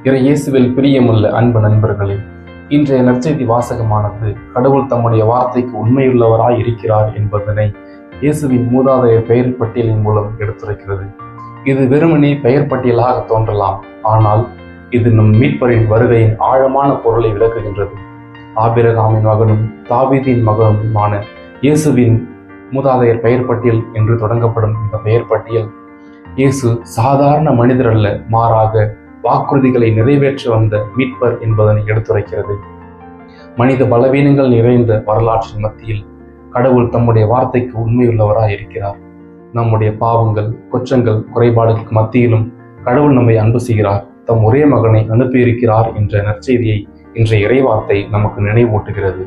இயேசுவில் பிரியமுள்ள அன்பு நண்பர்களே, இன்றைய நற்செய்தி வாசகமானது கடவுள் தம்முடைய வார்த்தைக்கு உண்மையுள்ளவராய் இருக்கிறார் என்பதனை இயேசுவின் மூதாதையர் பெயர் பட்டியலின் மூலம் எடுத்துரைக்கிறது. இது வெறுமனே பெயர் பட்டியலாக தோன்றலாம், ஆனால் இது நம் மீட்பரின் வருகையின் ஆழமான பொருளை விளக்குகின்றது. ஆபிரகாமின் மகனும் தாவீதின் மகனுமான இயேசுவின் மூதாதையர் பெயர் பட்டியல் என்று தொடங்கப்படும் இந்த பெயர் பட்டியல் இயேசு சாதாரண மனிதர் அல்ல, மாறாக வாக்குறுதிகளை நிறைவேற்ற வந்த மீட்பர் என்பதனை எடுத்துரைக்கிறது. மனித பலவீனங்கள் நிறைந்த வரலாற்றின் மத்தியில் கடவுள் தம்முடைய வார்த்தைக்கு உண்மையுள்ளவராய் இருக்கிறார். நம்முடைய பாவங்கள், குற்றங்கள், குறைபாடுகளுக்கு மத்தியிலும் கடவுள் நம்மை அன்பு செய்கிறார், தம் ஒரே மகனை அனுப்பியிருக்கிறார் என்ற நற்செய்தியை இன்றைய இறைவார்த்தை நமக்கு நினைவூட்டுகிறது.